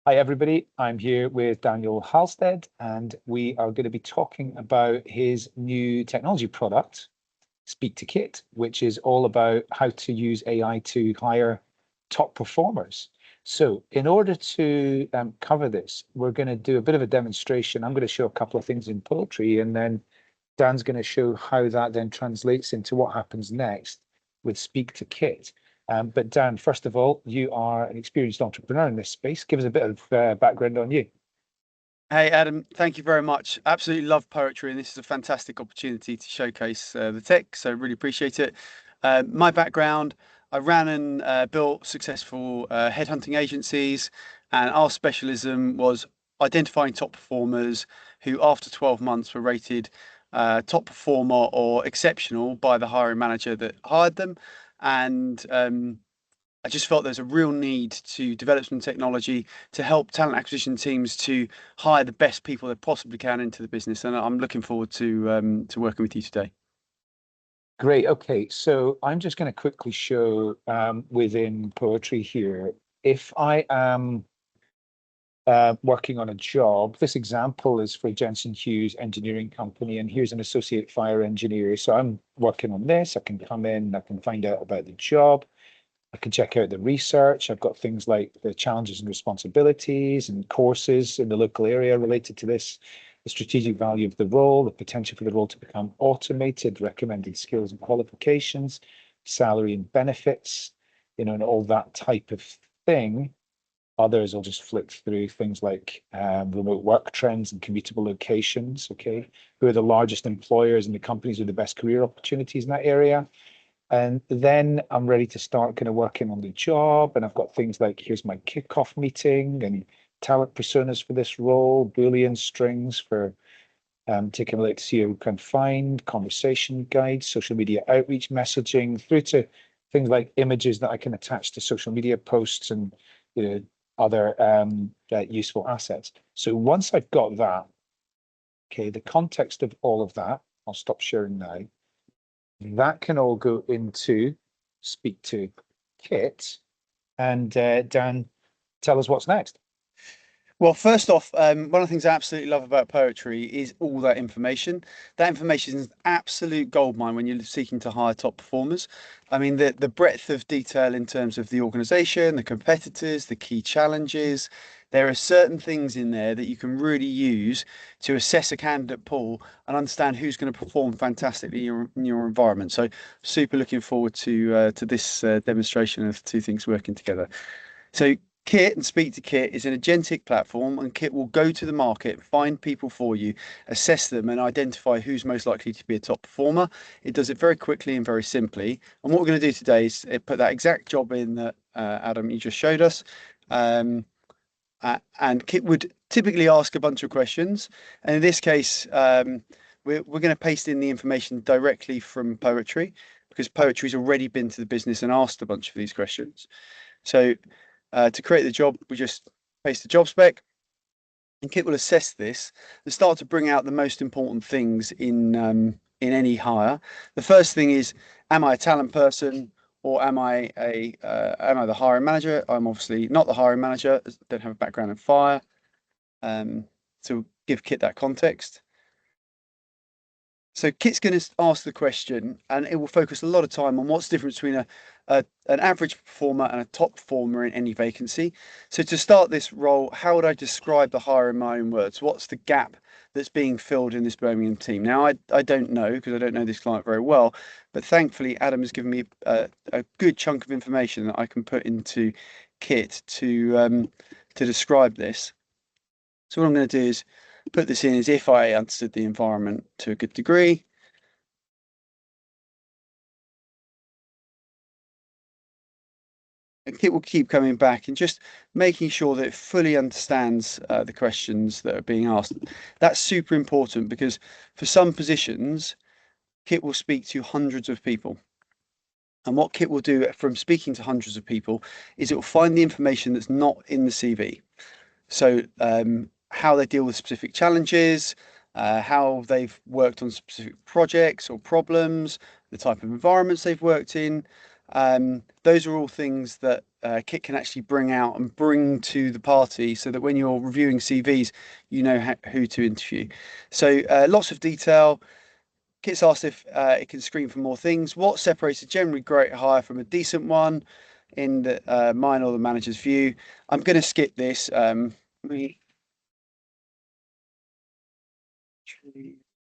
Hi, everybody. I'm here with Daniel Halstead, and we are going to be talking about his new technology product, Speak to Kit, which is all about how to use AI to hire top performers. So, in order to cover this, we're going to do a bit of a demonstration. I'm going to show a couple of things in poetry, and then Dan's going to show how that then translates into what happens next with Speak to Kit. But Dan, first of all, you are an experienced entrepreneur in this space. Give us a bit of background on you. Hey Adam, thank you very much. Absolutely love poetry, and this is a fantastic opportunity to showcase the tech. So really appreciate it. My background: I ran and built successful headhunting agencies, and our specialism was identifying top performers who, after 12 months, were rated top performer or exceptional by the hiring manager that hired them. And I just felt there's a real need to develop some technology to help talent acquisition teams to hire the best people they possibly can into the business. And I'm looking forward to working with you today. Great. Okay, so I'm just going to quickly show within poetry here. If I am working on a job, this example is for Jensen Hughes Engineering Company, and here's an associate fire engineer. So I'm working on this. I can come in, I can find out about the job. I can check out the research. I've got things like the challenges and responsibilities and courses in the local area related to this, the strategic value of the role, the potential for the role to become automated, recommended skills and qualifications, salary and benefits, and all that type of thing. Others will just flick through things like remote work trends and commutable locations. Okay. Who are the largest employers and the companies with the best career opportunities in that area? And then I'm ready to start kind of working on the job. And I've got things like here's my kickoff meeting and talent personas for this role, Boolean strings for taking a look to see who we can find, conversation guides, social media outreach messaging, through to things like images that I can attach to social media posts and other useful assets. So once I've got that, okay, the context of all of that, I'll stop sharing now. That can all go into Speak to Kit. And Dan, tell us what's next. Well, first off, one of the things I absolutely love about poetry is all that information. That information is an absolute goldmine when you're seeking to hire top performers. I mean, the breadth of detail in terms of the organization, the competitors, the key challenges. There are certain things in there that you can really use to assess a candidate pool and understand who's going to perform fantastically in your environment. So, super looking forward to this demonstration of two things working together. So Kit and Speak to Kit is an agentic platform, and Kit will go to the market, find people for you, assess them, and identify who's most likely to be a top performer. It does it very quickly and very simply. And what we're going to do today is put that exact job in that Adam you just showed us. Um, and Kit would typically ask a bunch of questions, and in this case, we're going to paste in the information directly from Poetry because Poetry's already been to the business and asked a bunch of these questions. So to create the job, we just paste the job spec, and Kit will assess this and start to bring out the most important things in any hire. The first thing is, am I a talent person or am I the hiring manager? I'm obviously not the hiring manager. Don't have a background in fire. Um, to give Kit that context. So Kit's going to ask the question, and it will focus a lot of time on what's the difference between an average performer and a top performer in any vacancy. So to start this role, how would I describe the hire in my own words? What's the gap that's being filled in this Birmingham team? Now, I don't know because I don't know this client very well, but thankfully Adam has given me a good chunk of information that I can put into Kit to describe this. So what I'm going to do is put this in as if I understood the environment to a good degree. And Kit will keep coming back and just making sure that it fully understands the questions that are being asked. That's super important because for some positions, Kit will speak to hundreds of people. And what Kit will do from speaking to hundreds of people is it will find the information that's not in the CV. So how they deal with specific challenges, how they've worked on specific projects or problems, the type of environments they've worked in. Those are all things that Kit can actually bring out and bring to the party, so that when you're reviewing CVs, you know who to interview. So lots of detail. Kit's asked if it can screen for more things. What separates a generally great hire from a decent one in the mine or the manager's view? I'm going to skip this. We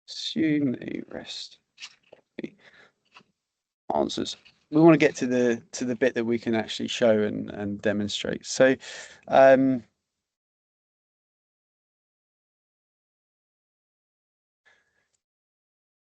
assume the rest answers. We want to get to the bit that we can actually show and demonstrate. So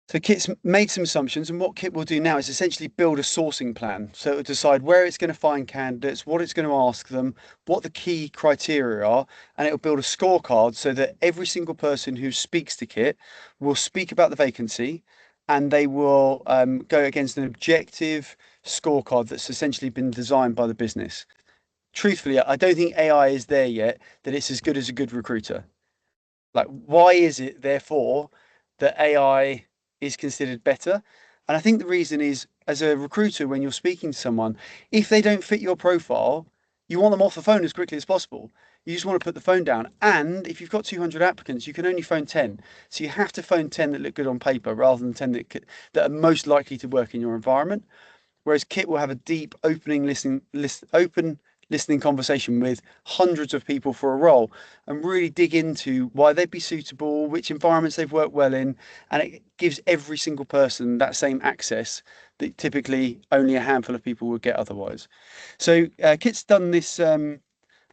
So Kit's made some assumptions, and what Kit will do now is essentially build a sourcing plan. So it'll decide where it's going to find candidates, what it's going to ask them, what the key criteria are, and it'll build a scorecard so that every single person who speaks to Kit will speak about the vacancy, and they will go against an objective scorecard that's essentially been designed by the business. Truthfully, I don't think AI is there yet that it's as good as a good recruiter. Like, why is it, therefore, that AI is considered better? And I think the reason is, as a recruiter, when you're speaking to someone, if they don't fit your profile, you want them off the phone as quickly as possible. You just want to put the phone down. And if you've got 200 applicants, you can only phone 10. So you have to phone 10 that look good on paper rather than 10 that are most likely to work in your environment. Whereas Kit will have a deep open listening conversation with hundreds of people for a role, and really dig into why they'd be suitable, which environments they've worked well in, and it gives every single person that same access that typically only a handful of people would get otherwise. So Kit's done this sort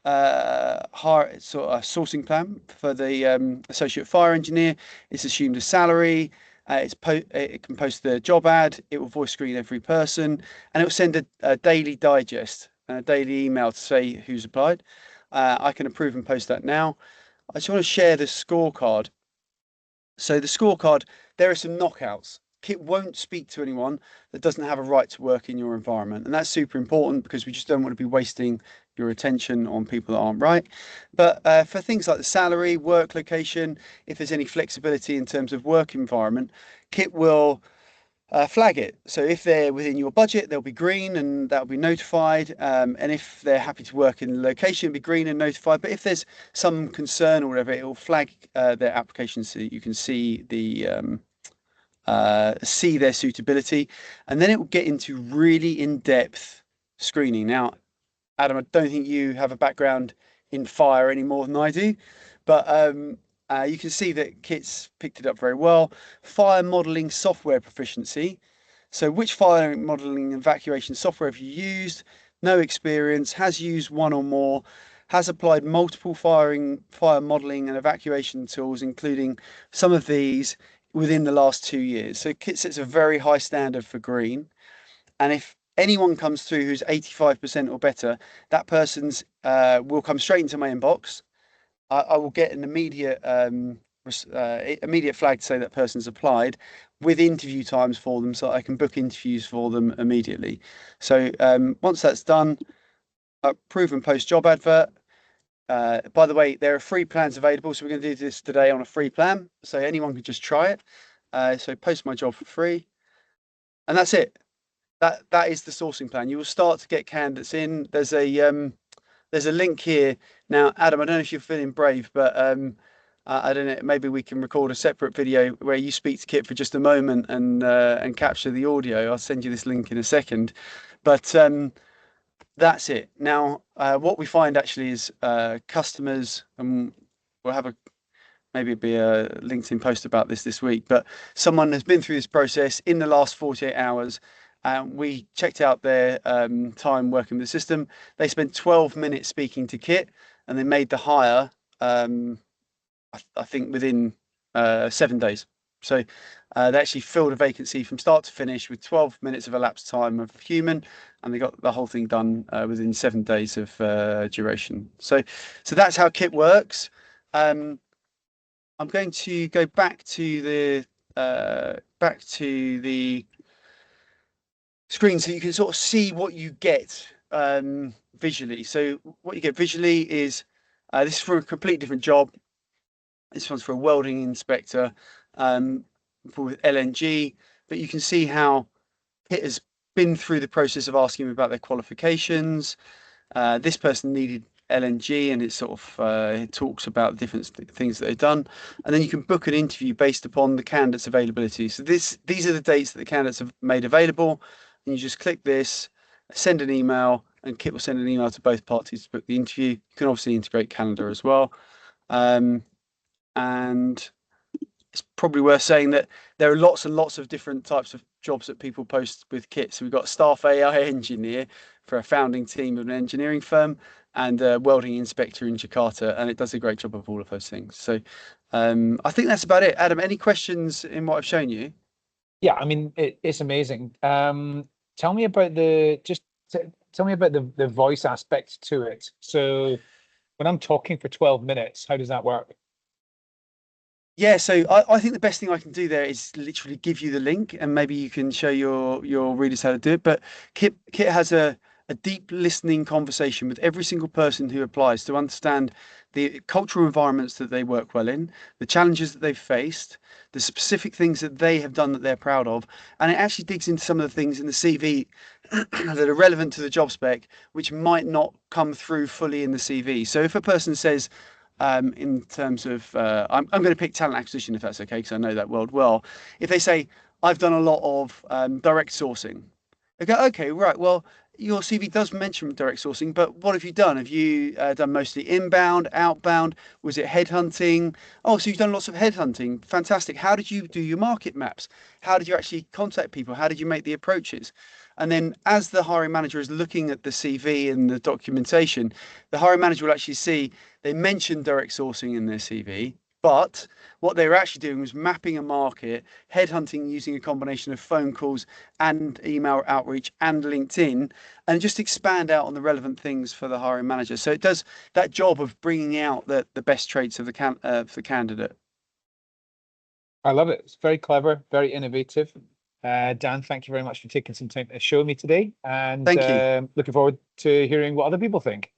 of sourcing plan for the associate fire engineer. It's assumed a salary. It can post the job ad. It will voice screen every person, and it will send a daily digest, a daily email to say who's applied. I can approve and post that now. I just want to share the scorecard. So the scorecard, there are some knockouts. Kit won't speak to anyone that doesn't have a right to work in your environment. And that's super important because we just don't want to be wasting your attention on people that aren't right. But for things like the salary, work location, if there's any flexibility in terms of work environment, Kit will flag it. So if they're within your budget, they'll be green and that'll be notified. And if they're happy to work in the location, it'll be green and notified. But if there's some concern or whatever, it will flag their application so that you can see their suitability, and then it will get into really in-depth screening. Now, Adam, I don't think you have a background in fire any more than I do, but you can see that Kit's picked it up very well. Fire modeling software proficiency. So which fire modeling and evacuation software have you used? No experience, has used one or more, has applied multiple fire modeling and evacuation tools, including some of these within the last 2 years. So Kit sets a very high standard for green. And if anyone comes through who's 85% or better, that person's will come straight into my inbox. I will get an immediate flag to say that person's applied, with interview times for them, so I can book interviews for them immediately. So once that's done, approve and post job advert. By the way, there are free plans available, so we're going to do this today on a free plan, so anyone can just try it. So post my job for free, and that's it. That is the sourcing plan. You will start to get candidates in. There's a link here now, Adam. I don't know if you're feeling brave, but I don't know. Maybe we can record a separate video where you speak to Kit for just a moment and capture the audio. I'll send you this link in a second, but that's it. Now, what we find actually is customers, and we'll have maybe be a LinkedIn post about this week, but someone has been through this process in the last 48 hours. We checked out their time working with the system. They spent 12 minutes speaking to Kit, and they made the hire, I think, within 7 days. So they actually filled a vacancy from start to finish with 12 minutes of elapsed time of human, and they got the whole thing done within 7 days of duration. So that's how Kit works. I'm going to go back to the screen so you can sort of see what you get visually. So what you get visually is this is for a completely different job. This one's for a welding inspector for LNG, but you can see how Kit has been through the process of asking them about their qualifications. This person needed LNG, and it sort of it talks about different things that they've done, and then you can book an interview based upon the candidate's availability. So these are the dates that the candidates have made available, and you just click this, send an email, and Kit will send an email to both parties to book the interview. You can obviously integrate calendar as well, and it's probably worth saying that there are lots and lots of different types of jobs that people post with Kit. So we've got a staff AI engineer for a founding team of an engineering firm, and a welding inspector in Jakarta, and it does a great job of all of those things. So I think that's about it. Adam, any questions in what I've shown you? Yeah, I mean, it's amazing. Tell me about tell me about the voice aspect to it. So when I'm talking for 12 minutes, how does that work? Yeah, so I think the best thing I can do there is literally give you the link, and maybe you can show your readers how to do it. But Kit has a deep listening conversation with every single person who applies to understand the cultural environments that they work well in, the challenges that they've faced, the specific things that they have done that they're proud of, and it actually digs into some of the things in the CV that are relevant to the job spec, which might not come through fully in the CV. So if a person says, in terms of I'm going to pick talent acquisition if that's okay, because I know that world well. If they say I've done a lot of direct sourcing, I go, okay, right, well, your CV does mention direct sourcing, but what have you done? Have you done mostly inbound, outbound? Was it headhunting? Oh, so you've done lots of headhunting. Fantastic. How did you do your market maps? How did you actually contact people? How did you make the approaches? And then as the hiring manager is looking at the CV and the documentation, the hiring manager will actually see they mentioned direct sourcing in their CV, but what they were actually doing was mapping a market, headhunting using a combination of phone calls and email outreach and LinkedIn, and just expand out on the relevant things for the hiring manager. So it does that job of bringing out the best traits of the candidate. I love it. It's very clever, very innovative. Dan, thank you very much for taking some time to show me today, and Thank you. looking forward to hearing what other people think.